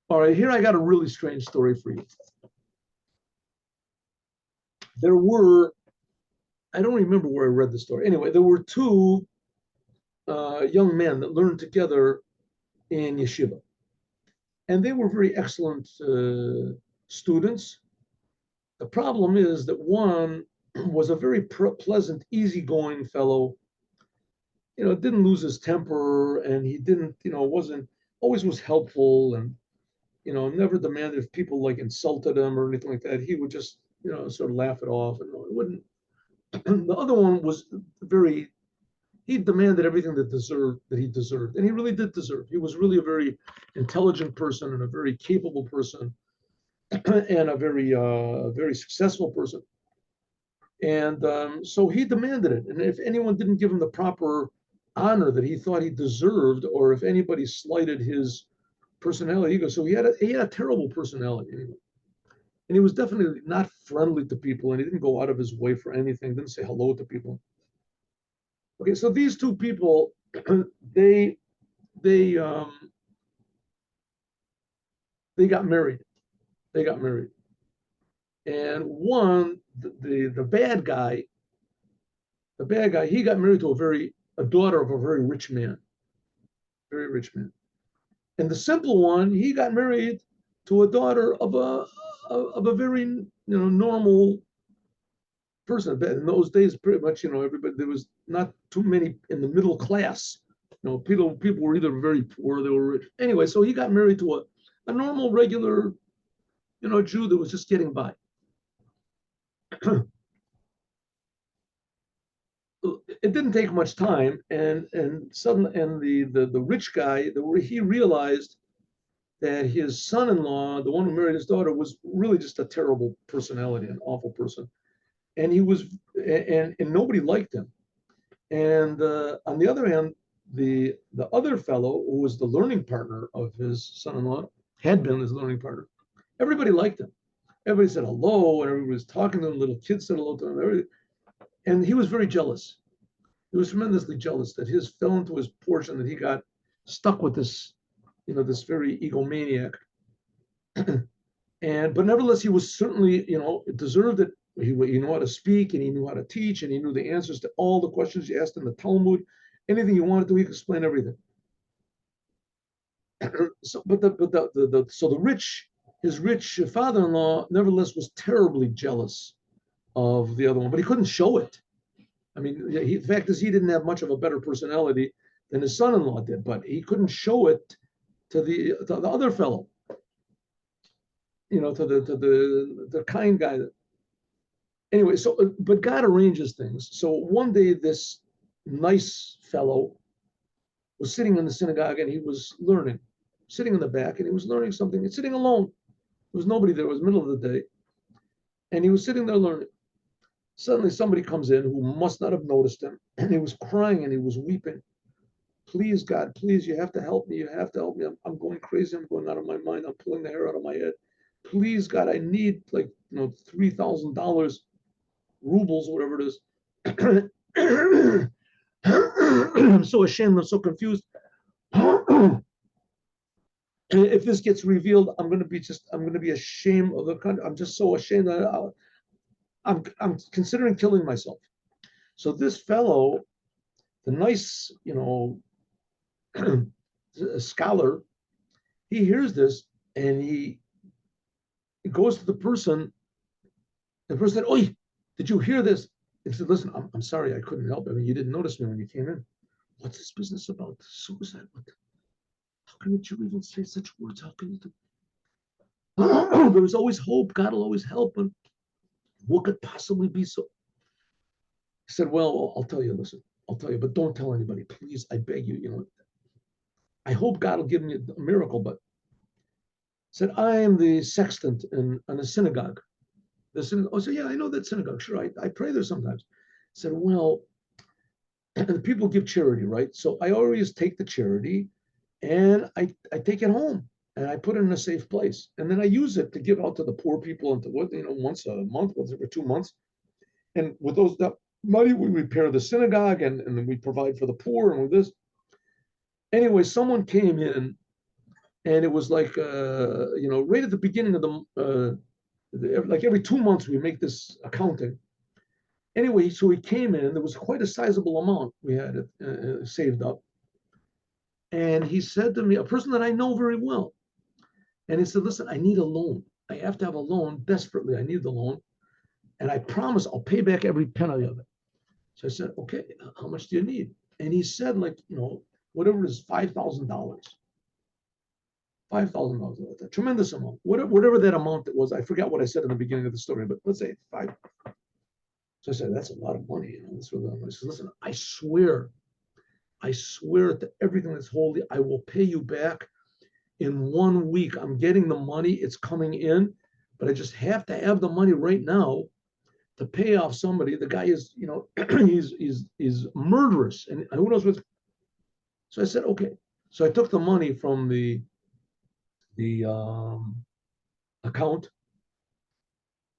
All right, here I got a really strange story for you. There were, I don't remember where I read the story. Anyway, there were two young men that learned together in yeshiva, and they were very excellent students. The problem is that one was a very pleasant, easygoing fellow. Didn't lose his temper, and he didn't, wasn't always was helpful, and never demanded if people like insulted him or anything like that. He would just, sort of laugh it off, and it wouldn't. The other one was very. He demanded everything that he deserved, and he really did deserve. He was really a very intelligent person and a very capable person, and a very successful person. And so he demanded it. And if anyone didn't give him the proper honor that he thought he deserved, or if anybody slighted his personality, he goes. So he had a terrible personality anyway. And he was definitely not friendly to people, and he didn't go out of his way for anything, didn't say hello to people. Okay, so these two people, they they um, they got married. They got married, and one, the bad guy, he got married to a daughter of a very rich man, very rich man. And the simple one, he got married to a daughter of a very normal person. In those days, pretty much, everybody, there was not too many in the middle class. People were either very poor or they were rich. Anyway, so he got married to a normal, regular, Jew that was just getting by. It didn't take much time, and suddenly, and the rich guy, he realized that his son-in-law, the one who married his daughter, was really just a terrible personality, an awful person, and he was, and nobody liked him. And on the other hand, the other fellow who was the learning partner of his son-in-law, had been his learning partner. Everybody liked him. Everybody said hello, and everybody was talking to him. Little kids said hello to him. And he was very jealous. He was tremendously jealous that his fell into his portion, that he got stuck with this very egomaniac. But nevertheless, he was certainly, deserved it. He knew how to speak, and he knew how to teach, and he knew the answers to all the questions you asked in the Talmud. Anything you wanted to, he could explain everything. So, his rich father-in-law, nevertheless, was terribly jealous of the other one, but he couldn't show it. I mean, the fact is, he didn't have much of a better personality than his son-in-law did, but he couldn't show it to the other fellow, to the kind guy. Anyway, but God arranges things. So one day, this nice fellow was sitting in the synagogue, and he was learning, sitting in the back, and he was learning something. And sitting alone. There was nobody there. It was the middle of the day, and he was sitting there learning. Suddenly, somebody comes in who must not have noticed him, and he was crying and he was weeping. Please, God, please, you have to help me. You have to help me. I'm going crazy. I'm going out of my mind. I'm pulling the hair out of my head. Please, God, I need $3,000 rubles, whatever it is. I'm so ashamed. I'm so confused. If this gets revealed, I'm going to be ashamed of the country. I'm just so ashamed that I'm considering killing myself. So this fellow, the nice, scholar, he hears this, and he goes to the person. The person said, "Oi, did you hear this?" He said, "Listen, I'm sorry, I couldn't help. I mean, you didn't notice me when you came in. What's this business about suicide? How can you even say such words? How can you do?" There was always hope. God will always help. But what could possibly be so? He said, "Well, I'll tell you. Listen, I'll tell you, but don't tell anybody, please. I beg you. I hope God will give me a miracle." But said, "I am the sexton in a synagogue." Oh, so yeah, I know that synagogue. Sure, I pray there sometimes. Said, "Well, people give charity, right? So I always take the charity, and I take it home, and I put it in a safe place, and then I use it to give out to the poor people, and to once a month, once every 2 months. And with that money, we repair the synagogue, and then we provide for the poor, and with this." Anyway, someone came in, And it was like, right at the beginning of like every 2 months we make this accounting. Anyway, so he came in, there was quite a sizable amount we had saved up. And he said to me, a person that I know very well, and he said, listen, I need a loan. I have to have a loan desperately. I need the loan. And I promise I'll pay back every penny of it. So I said, okay, how much do you need? And he said, like, whatever it is, $5,000. $5,000, a tremendous amount. Whatever that amount it was, I forgot what I said in the beginning of the story, but let's say five. So I said, that's a lot of money. That's really a lot of money. I said, listen, I swear to everything that's holy, I will pay you back in 1 week. I'm getting the money, it's coming in, but I just have to have the money right now to pay off somebody. The guy is, he's murderous, and who knows what. So I said, okay. So I took the money from the account,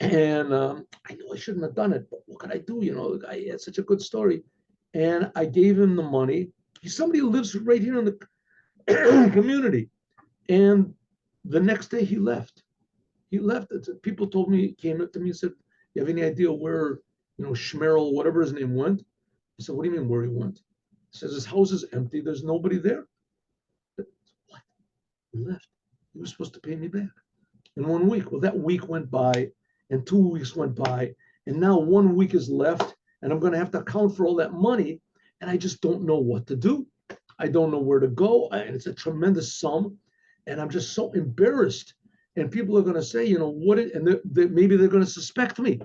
and I know I shouldn't have done it, but what could I do? The guy had such a good story, and I gave him the money. He's somebody who lives right here in the community, and the next day he left. He left. People told me, came up to me and said, "You have any idea where Schmerl, whatever his name, went?" I said, "What do you mean where he went?" He says his house is empty. There's nobody there. What? He left. He was supposed to pay me back in 1 week. Well, that week went by, and 2 weeks went by, and now 1 week is left, and I'm going to have to account for all that money, and I just don't know what to do. I don't know where to go, and it's a tremendous sum, and I'm just so embarrassed. And people are going to say, maybe they're going to suspect me.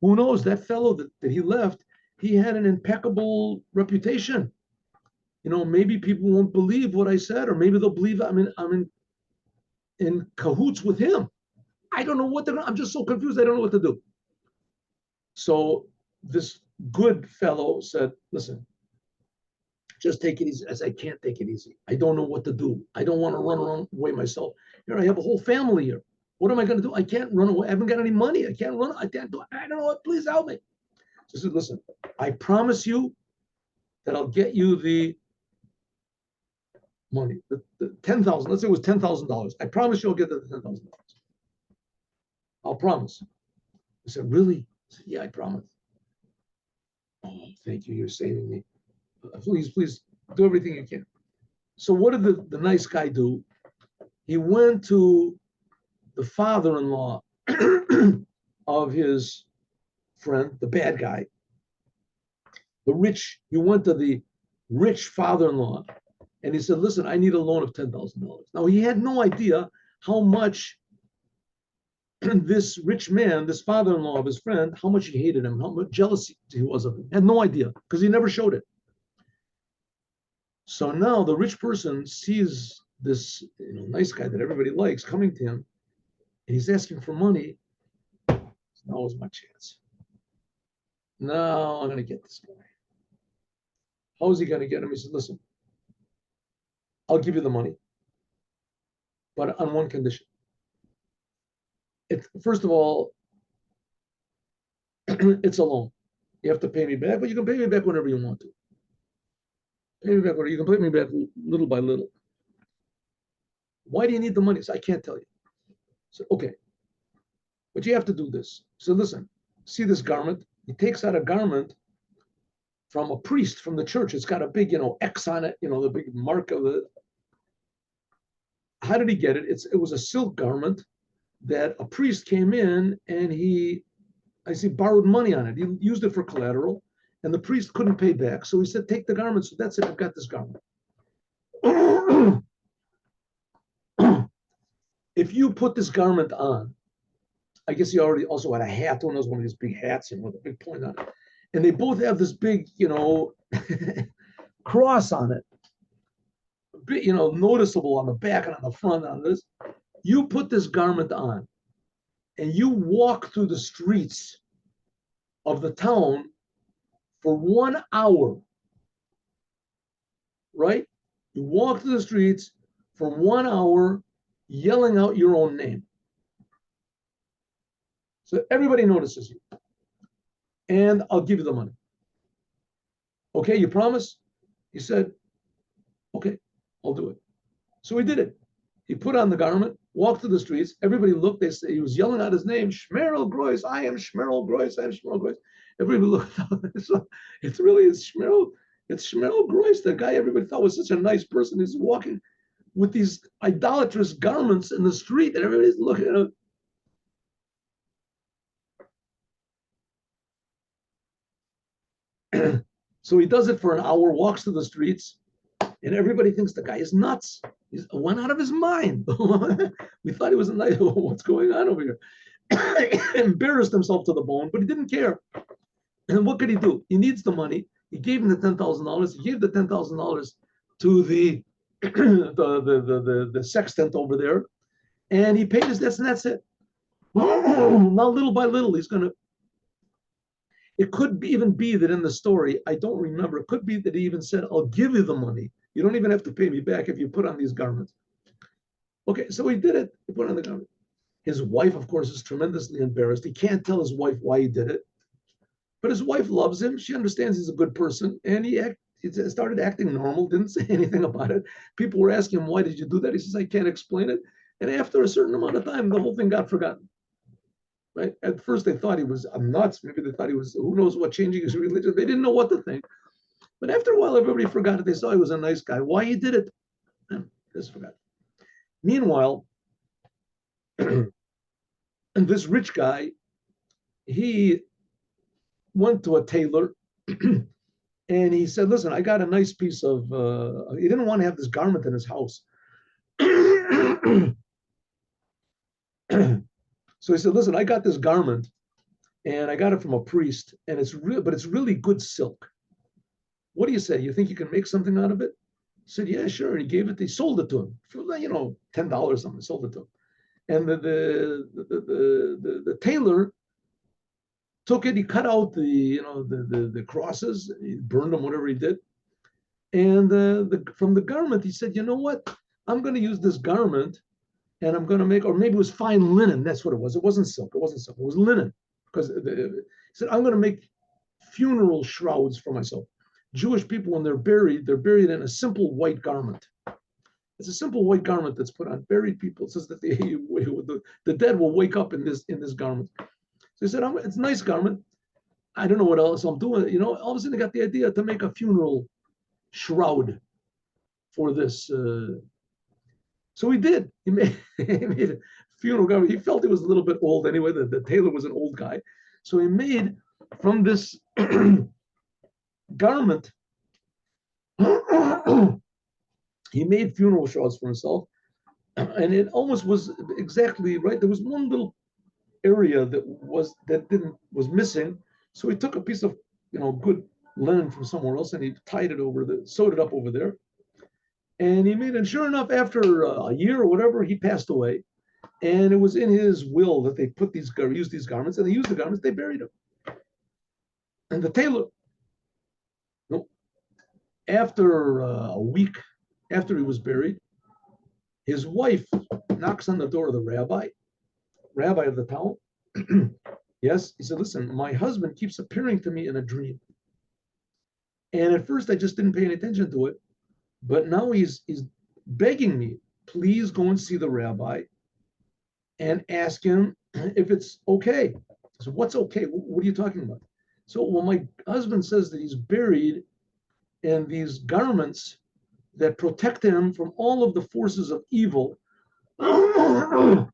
Who knows? That fellow that he left, he had an impeccable reputation. Maybe people won't believe what I said, or maybe they'll believe I'm in cahoots with him. I don't know what I'm just so confused. I don't know what to do. So this good fellow said, listen, just take it easy. As I can't take it easy. I don't know what to do. I don't want to run around away myself. I have a whole family here. What am I going to do? I can't run away. I haven't got any money. I can't run. I can't do. I don't know what. Please help me. So I said, listen, I promise you that I'll get you the money, the 10,000. Let's say it was $10,000. I promise you I'll get the $10,000. I'll promise. I said, really? I said, yeah, I promise. Oh, thank you. You're saving me. Please do everything you can. So what did the nice guy do? He went to the father-in-law of his friend, the bad guy, he went to the rich father-in-law, and he said, listen, I need a loan of $10,000. Now, he had no idea how much this rich man, this father-in-law of his friend, how much he hated him, how much jealousy he was of him. Had no idea, because he never showed it. So now the rich person sees this nice guy that everybody likes coming to him, and he's asking for money. Now is my chance. Now I'm going to get this guy. How is he going to get him? He said, listen, I'll give you the money, but on one condition. First of all, it's a loan. You have to pay me back, but you can pay me back whenever you want to. Pay me back whenever you can pay me back little by little. Why do you need the money? So I can't tell you. So okay, but you have to do this. So listen, see this garment? He takes out a garment from a priest from the church. It's got a big, X on it, the big mark of the. How did he get it? It was a silk garment that a priest came in and borrowed money on it. He used it for collateral, and the priest couldn't pay back. So he said, take the garment. So that's it. I've got this garment. If you put this garment on, I guess he already also had a hat, one of these big hats, with a big point on it. And they both have this big, cross on it, noticeable on the back and on the front on this. You put this garment on and you walk through the streets of the town for 1 hour, right? You walk through the streets for 1 hour yelling out your own name. So everybody notices you. And I'll give you the money. Okay, you promise? He said, okay, I'll do it. So he did it. He put on the garment, walked through the streets. Everybody looked. They say he was yelling out his name, Shmerel Grois. I am Shmerel Grois. I am Shmerel Grois. Everybody looked. It's really Shmerel. It's Shmerel Grois, the guy everybody thought was such a nice person. He's walking with these idolatrous garments in the street, and everybody's looking at him. So he does it for an hour, walks through the streets, and everybody thinks the guy is nuts. He's went out of his mind. We thought he was a nice. What's going on over here? Embarrassed himself to the bone, but he didn't care. And what could he do? He needs the money. He gave him the $10,000. He gave the $10,000 to the the sextant over there, and he paid his debts, and that's it. Now, little by little, he's going to. It could even be that in the story, I don't remember. It could be that he even said, "I'll give you the money. You don't even have to pay me back if you put on these garments." Okay, so he did it. He put on the garment. His wife, of course, is tremendously embarrassed. He can't tell his wife why he did it. But his wife loves him. She understands he's a good person. And he started acting normal, didn't say anything about it. People were asking him, why did you do that? He says, I can't explain it. And after a certain amount of time, the whole thing got forgotten. Right? At first, they thought he was nuts. Maybe they thought he was, who knows what, changing his religion. They didn't know what to think. But after a while, everybody forgot it. They saw he was a nice guy. Why he did it? Just forgot. Meanwhile, and this rich guy, he went to a tailor and he said, listen, I got a nice piece of, he didn't want to have this garment in his house. So he said, listen, I got this garment and I got it from a priest and it's real, but it's really good silk. What do you say? You think you can make something out of it? He said, yeah, sure. And he gave it, he sold it to him for, $10 something, sold it to him. And the tailor took it, he cut out the crosses, he burned them, whatever he did. And from the garment, he said, you know what? I'm going to use this garment and I'm going to make, or maybe it was fine linen. That's what it was. It wasn't silk. It wasn't silk. It was linen. Because he said, I'm going to make funeral shrouds for myself. Jewish people, when they're buried in a simple white garment. It's a simple white garment that's put on buried people. It says that the dead will wake up in this garment. So he said, it's a nice garment. I don't know what else I'm doing. All of a sudden, I got the idea to make a funeral shroud for this. So he did. He made a funeral garment. He felt he was a little bit old anyway. The tailor was an old guy. So he made from this garment, he made funeral shrouds for himself. And it almost was exactly right. There was one little area that was missing. So he took a piece of good linen from somewhere else and he tied it sewed it up over there. And he made it. Sure enough, after a year or whatever, he passed away. And it was in his will that they used these garments, and they used the garments, they buried him. And the tailor, after a week after he was buried, his wife knocks on the door of the rabbi of the town. Yes, he said, listen, my husband keeps appearing to me in a dream. And at first I just didn't pay any attention to it. But now he's begging me, please go and see the rabbi and ask him if it's okay. So what's okay? What are you talking about? So, well, my husband says that he's buried in these garments that protect him from all of the forces of evil and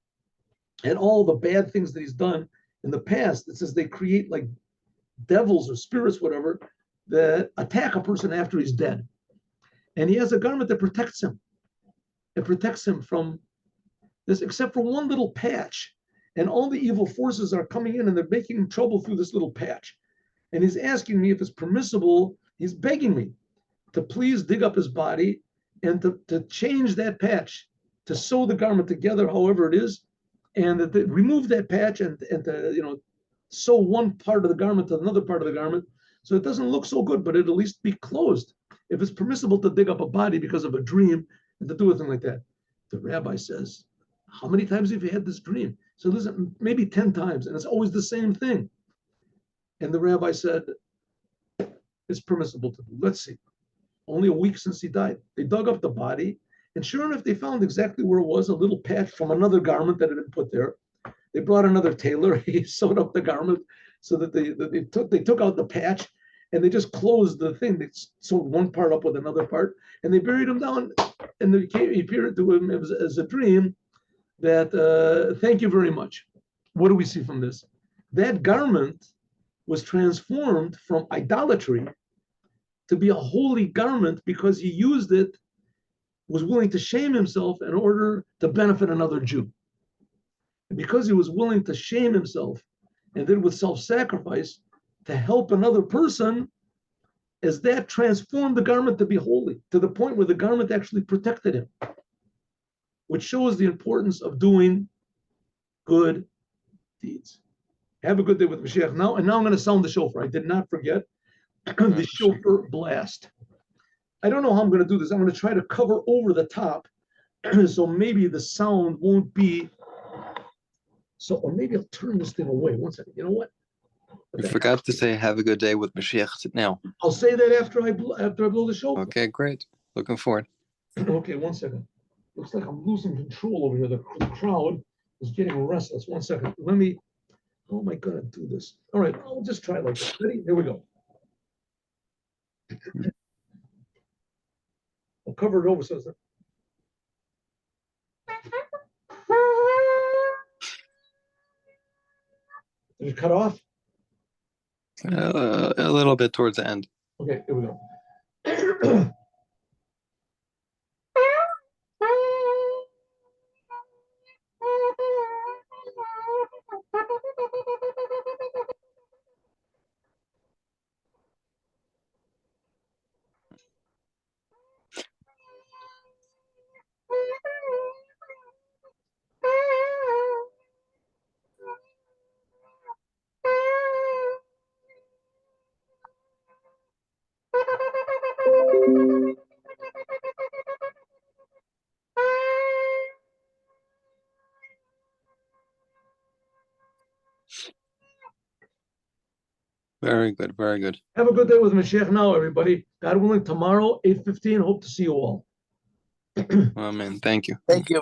all the bad things that he's done in the past. It says they create like devils or spirits, whatever, that attack a person after he's dead. And he has a garment that protects him. It protects him from this, except for one little patch. And all the evil forces are coming in and they're making trouble through this little patch. And he's asking me if it's permissible. He's begging me to please dig up his body and to change that patch, to sew the garment together, however it is, and to remove that patch and to sew one part of the garment to another part of the garment, so it doesn't look so good, but it'll at least be closed. If it's permissible to dig up a body because of a dream and to do a thing like that. The rabbi says, how many times have you had this dream? So listen, maybe 10 times, and it's always the same thing. And the rabbi said, it's permissible to do. Let's see. Only a week since he died. They dug up the body, And sure enough, they found exactly where it was, a little patch from another garment that had been put there. They brought another tailor. He sewed up the garment so that they took out the patch and they just closed the thing. They sewed one part up with another part and they buried him down. And he appeared to him as a dream that thank you very much. What do we see from this? That garment was transformed from idolatry to be a holy garment because he used it, was willing to shame himself in order to benefit another Jew. And because he was willing to shame himself and did it with self-sacrifice to help another person, as that transformed the garment to be holy, to the point where the garment actually protected him, which shows the importance of doing good deeds. Have a good day with Mashiach now. And now I'm going to sound the shofar. I did not forget the shofar blast. I don't know how I'm going to do this. I'm going to try to cover over the top so maybe the sound won't be so, or maybe I'll turn this thing away. One second. You know what? You forgot to say have a good day with Mashiach now. I'll say that after I blow the shofar. Okay, great. Looking forward. Okay, one second. Looks like I'm losing control over here. The crowd is getting restless. One second. Let me. How am I going to do this? All right, I'll just try like this. Ready? Here we go. I'll cover it over so it's not. Did it cut off? A little bit towards the end. Okay, here we go. Very good, very good. Have a good day with Mashiach now, everybody. God willing, tomorrow, 8:15. Hope to see you all. Amen. Thank you. Thank you.